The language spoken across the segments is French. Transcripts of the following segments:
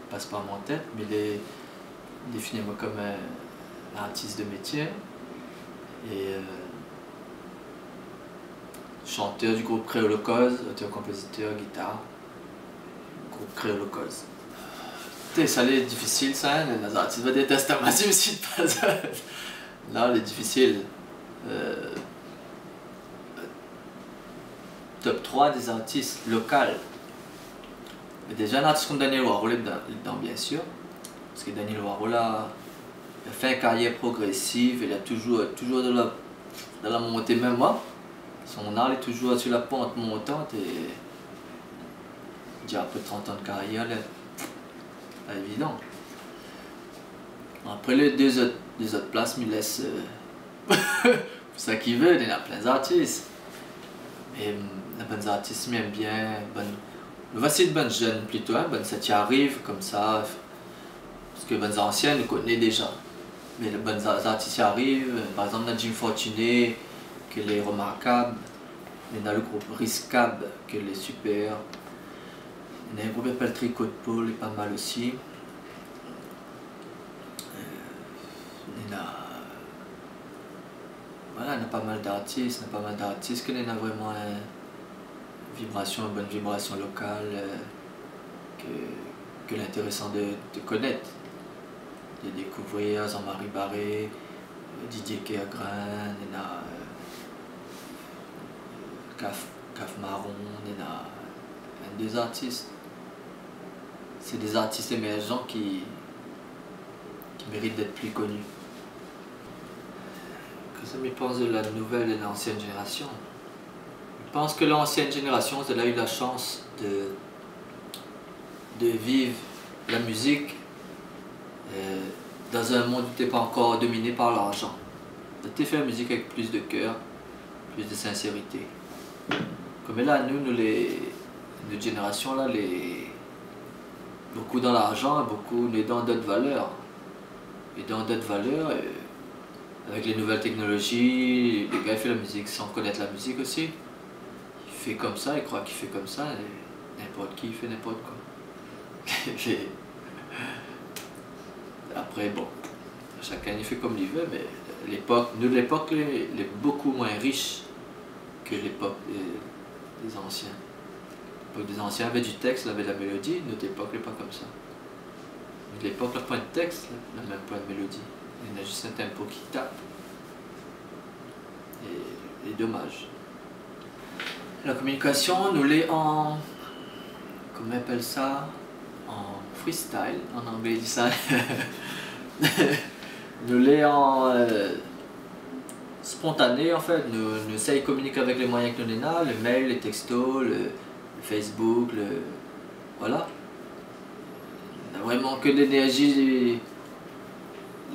passe par mon tête, mais définis-moi comme un artiste de métier et chanteur du groupe Créolocause, auteur-compositeur, guitare, groupe Créolocause. Ça est difficile ça, hein? Les artistes vont détester ma aussi pas ça. Là, c'est difficile. Top 3 des artistes locaux. Déjà un artiste comme Daniel Warhol est dedans bien sûr. Parce que Daniel Warhol a fait une carrière progressive, il a toujours dans la montée, même moi. Son art est toujours sur la pente montante et déjà après 30 ans de carrière, pas évident. Après les deux autres places me laissent ça qui veut, il y en a plein d'artistes. Mais les bonnes artistes m'aiment bien. Voici de bonnes jeunes plutôt, hein, bonnes ça qui arrive comme ça. Parce que les bonnes anciennes, nous connaissons déjà. Mais les bonnes artistes qui arrivent, par exemple, on a Jim Fortuné, qui est remarquable. On a le groupe Riscab, qui est super. On a un groupe qui s'appelle Tricot de Paul, qui est pas mal aussi. Voilà, on a pas mal d'artistes, qui ont vraiment une bonne vibration locale, que l'intéressant de connaître, de découvrir Jean-Marie Barré, Didier Kergren, on a Caf Marron, on a des artistes. C'est des artistes émergents qui méritent d'être plus connus. Qu'est-ce que je pense de la nouvelle et de l'ancienne génération? Je pense que l'ancienne génération, elle a eu la chance de vivre la musique dans un monde où tu n'es pas encore dominé par l'argent. Tu fais la musique avec plus de cœur, plus de sincérité. Comme là, notre génération, là, beaucoup dans l'argent, beaucoup dans d'autres valeurs. Et dans d'autres valeurs, avec les nouvelles technologies, les gars font la musique sans connaître la musique aussi. Il fait comme ça, il croit qu'il fait comme ça, et n'importe qui fait n'importe quoi. Après, bon, chacun il fait comme il veut, mais l'époque est beaucoup moins riche que l'époque des anciens. L'époque des anciens avait du texte, avait de la mélodie, notre époque n'est pas comme ça. Notre époque, le point de texte, n'a même pas de mélodie. Il y a juste un tempo qui tape. Et dommage. La communication, nous l'est en... Comment on appelle ça? En freestyle, en anglais dit ça. Nous l'est en spontané en fait. Nous essayons de communiquer avec les moyens que nous avons, le mail, les textos, le Facebook, voilà. On n'a vraiment que l'énergie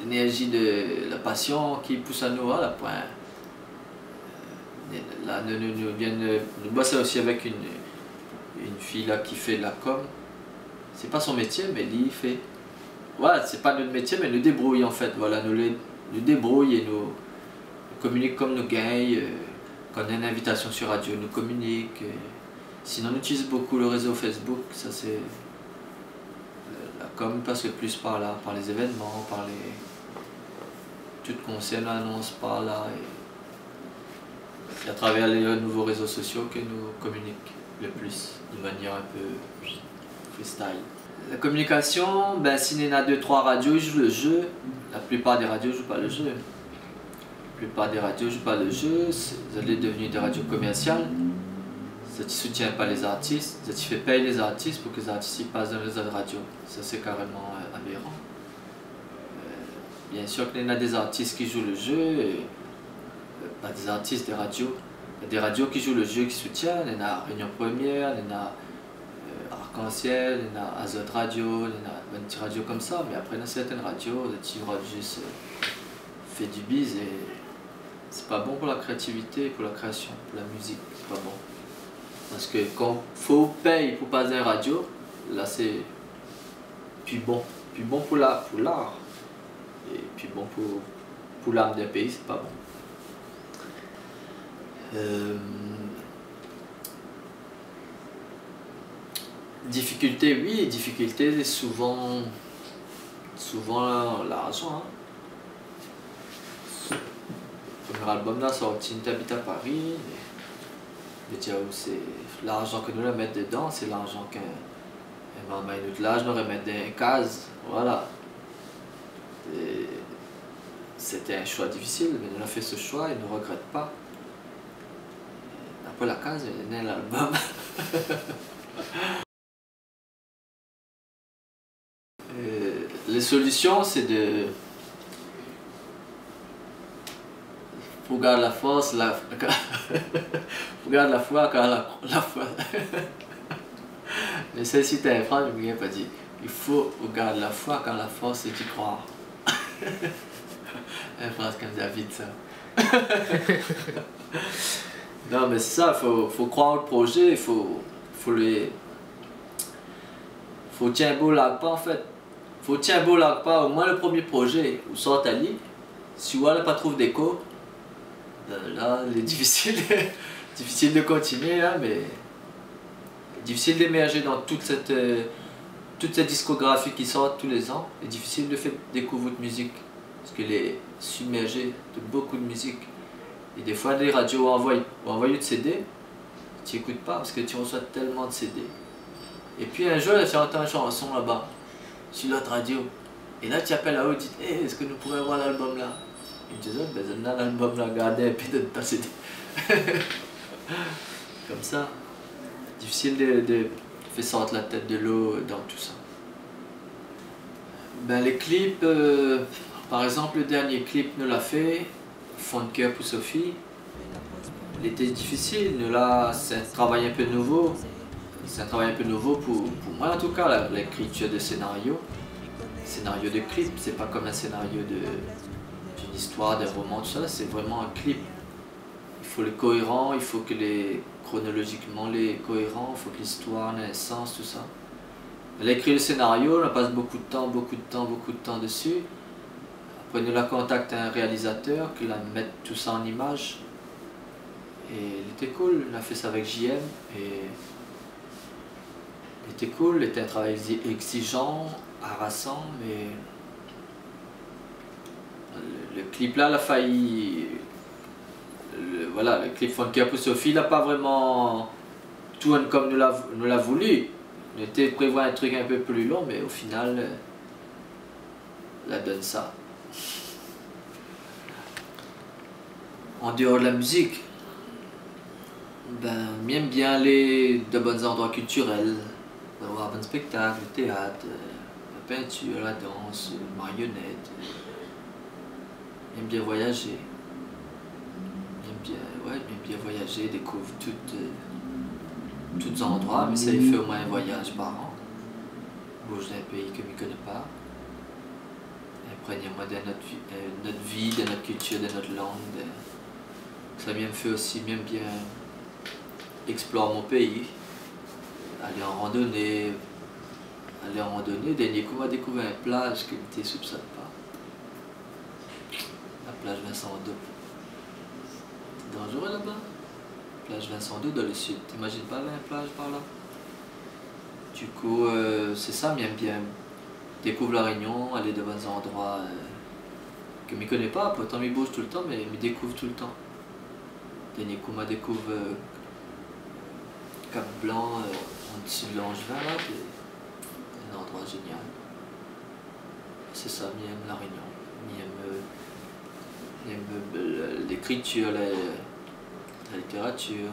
de la passion qui pousse à nous, là, point. Là, nous bossons aussi avec une fille là qui fait de la com. C'est pas son métier, mais il fait. Voilà, c'est pas notre métier, mais nous débrouille en fait. Voilà, nous débrouille et nous communique comme nous gagnons. Quand on a une invitation sur radio, nous communique. Sinon, on utilise beaucoup le réseau Facebook. Ça, c'est. La com passe le plus par là, par les événements, par les. Tout concerne l'annonce par là. C'est à travers les nouveaux réseaux sociaux que nous communiquons le plus, de manière un peu freestyle. La communication, ben, si il y en a 2-3 radios, ils jouent le jeu. La plupart des radios ne jouent pas le jeu. La plupart des radios ne jouent pas le jeu. Vous allez devenir des radios commerciales. Ça ne soutient pas les artistes. Ça te fait payer les artistes pour que les artistes passent dans les autres radios. Ça, c'est carrément aberrant. Bien sûr qu'il y en a des artistes qui jouent le jeu. Pas des artistes, des radios. Il y a des radios qui jouent le jeu, qui soutiennent. Il y en a Réunion Première, il y en a Arc-en-Ciel, il y en a Azote Radio, il y en a une petite radio comme ça. Mais après, dans certaines radios, le petit juste fait du bise et c'est pas bon pour la créativité, pour la création, pour la musique. C'est pas bon. Parce que quand il faut payer pour passer à la radio, là c'est plus bon. Plus bon pour l'art. Et puis bon pour l'âme d'un pays, c'est pas bon. Difficulté, oui, difficulté, souvent l'argent. Le premier album là sorti, on habite à Paris. Mais déjà où c'est l'argent que nous le mettons dedans, c'est l'argent qu'un maman et nous là, je nous remettre dans une case. Voilà. C'était un choix difficile, mais nous avons fait ce choix et nous ne regrette pas. Après la case, il y a l'album. Les solutions, c'est de... Faut garder la force, faut garder la foi quand la foi... Mais celle-ci, t'as un phrase, je ne me pas dit. Il faut garder la foi quand la force est d'y croire. Une phrase comme David, ça. Non, mais c'est ça, faut croire au projet, faut tenir beau là pas en fait. Faut tenir beau là pas, au moins le premier projet, où sort ta ligne. Si on n'a pas trouvé d'écho, là, il est difficile, difficile de continuer, là, mais difficile d'émerger dans toute cette discographie qui sort tous les ans. C'est difficile de faire découvrir de musique, parce qu'elle est submergée de beaucoup de musique. Et des fois, des radios envoient de CD, tu n'écoutes pas parce que tu reçois tellement de CD. Et puis un jour, tu entends une chanson là-bas, sur l'autre radio. Et là, tu appelles là-haut et tu dis hey, est-ce que nous pourrions avoir l'album là? Ils te disent ben, on a l'album là, regardez, et puis de ta CD. Comme ça. Difficile de faire sortir la tête de l'eau dans tout ça. Ben, les clips, par exemple, le dernier clip nous l'a fait. Fond de cœur pour Sophie. Il était difficile, là c'est un travail un peu nouveau. C'est un travail un peu nouveau pour moi en tout cas, l'écriture de scénario. Scénario de clip, c'est pas comme un scénario d'une histoire, d'un roman, tout ça, c'est vraiment un clip. Il faut le cohérent, il faut que chronologiquement les cohérents, il faut que l'histoire ait un sens, tout ça. Elle a écrit le scénario, on passe beaucoup de temps dessus. Après, nous la contacte un réalisateur qui la met tout ça en image. Et il était cool, il a fait ça avec JM. Et il était cool, il était un travail exigeant, harassant, mais le clip là, il a failli. Voilà, le clip Fond de cœur pour Sophie, il n'a pas vraiment tourné comme nous l'a voulu. On était prévu un truc un peu plus long, mais au final, la donne ça. En dehors de la musique, ben, j'aime bien aller de bons endroits culturels, voir un spectacle, le théâtre, la peinture, la danse, la marionnette. J'aime bien voyager. J'aime bien voyager, découvrir tous les endroits, mais ça il fait au moins un voyage par an. Bouge d'un pays que je ne connais pas. Imprégnez-moi de notre vie, de notre culture, de notre langue. Ça me fait aussi bien explorer mon pays, aller en randonnée. Dernier coup, on a découvert une plage que je ne soupçonne pas. La plage Vincent d'Eau. C'est dangereux là-bas. Plage Vincent d'Eau dans le sud. T'imagines pas la plage par là? Du coup, c'est ça, j'aime bien découvrir la Réunion, aller dans des endroits que je ne connais pas. Pourtant, je bouge tout le temps, mais je découvre tout le temps. Dernier coup, je découvre Cap Blanc, en dessous de Langevin, là, un endroit génial. C'est ça, j'aime la Réunion. J'aime l'écriture, la littérature.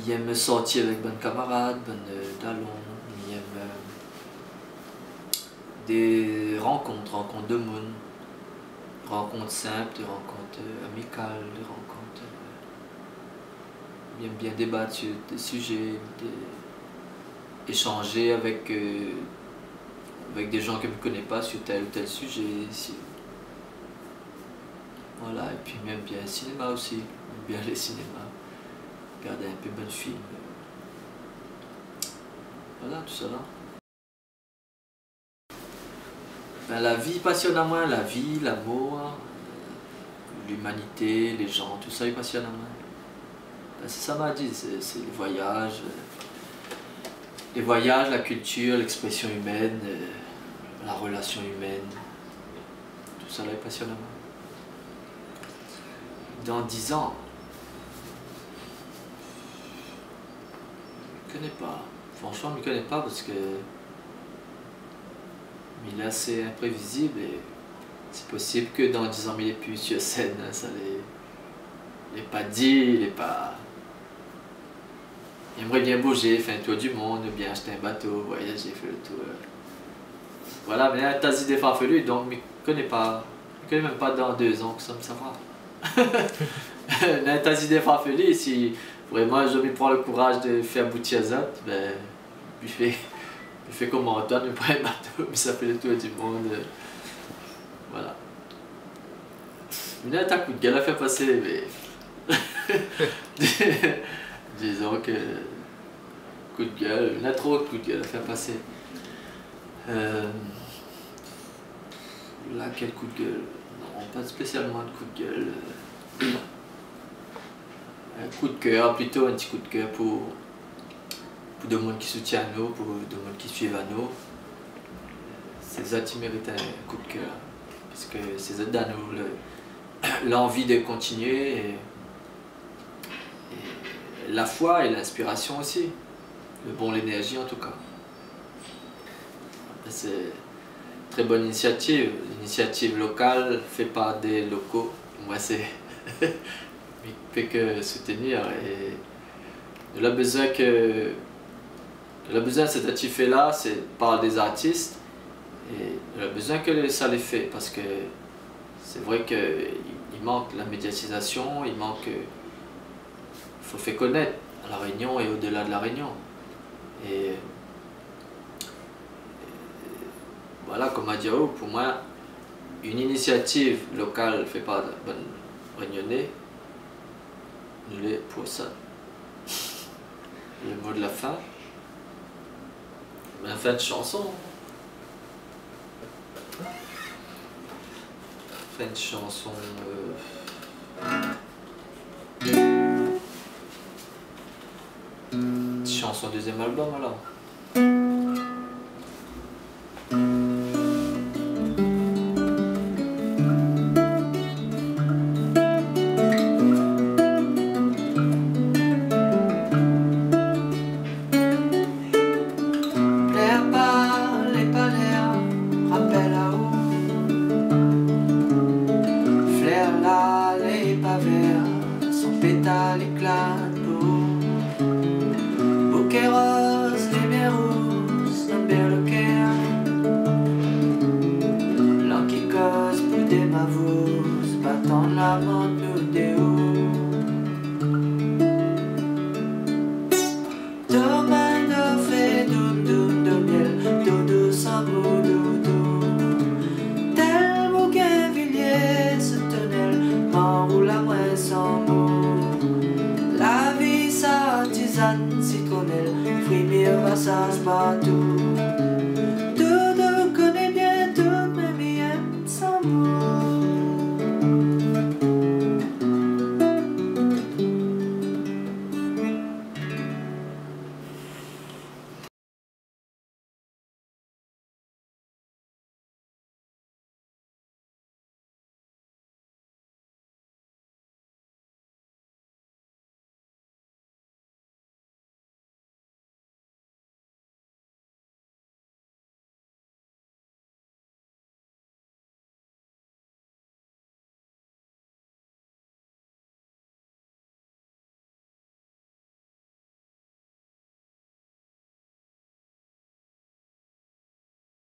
J'aime sortir avec bonnes camarades, bonnes talons. J'aime des rencontres de monde. Rencontres simples, des rencontres amicales, des rencontres... J'aime bien débattre sur des sujets, échanger avec des gens que je ne connais pas sur tel ou tel sujet. Voilà, et puis j'aime bien le cinéma aussi, j'aime bien les cinémas, regarder un peu de bons films. Voilà, tout ça là. Ben, la vie passionne à moi, la vie, l'amour, l'humanité, les gens, tout ça il passionne à moi. Ben, c'est ça m'a dit, c'est le voyage, les voyages, la culture, l'expression humaine, la relation humaine, tout ça là est passionnant. Dans 10 ans, je ne connais pas. Franchement, je ne connais pas parce que il est assez imprévisible et c'est possible que dans 10 ans, il n'est plus sur scène. Ça n'est pas dit, il n'est pas... Il aimerait bien bouger, faire un tour du monde, bien acheter un bateau, voyager, faire le tour. Voilà, mais il y a un tas d'idées farfelues, donc je ne connais pas. Je ne connais même pas dans 2 ans que ça me saura. Il y a un tas d'idées farfelues, si vraiment je me prends le courage de faire aboutir ça, ben, je fais comme Antoine, je prends un bateau, puis ça fait le tour du monde. Voilà. Il y a un coup de gueule à faire passer, mais... Disons que coup de gueule, il y a trop de coups de gueule à faire passer. Là, quel coup de gueule? Non, pas spécialement de coup de gueule. Un coup de cœur, plutôt un petit coup de cœur pour des gens qui soutiennent nous, pour des gens qui suivent à nous. C'est ça qui mérite un coup de cœur. Parce que c'est ça qui donne nous l'envie de continuer. Et la foi et l'inspiration aussi, l'énergie en tout cas. C'est une très bonne initiative locale faite par des locaux. Moi c'est il fait que soutenir et il a besoin de cette activité là, c'est par des artistes et il a besoin que ça les fait parce que c'est vrai qu'il manque la médiatisation, il manque. Il faut faire connaître à La Réunion et au-delà de La Réunion. Et voilà, comme a dit pour moi, une initiative locale faite par les Réunionnais, nous l'est pour ça. Le mot de la fin, la fin de chanson. Fin de chanson. Chanson 2e album alors.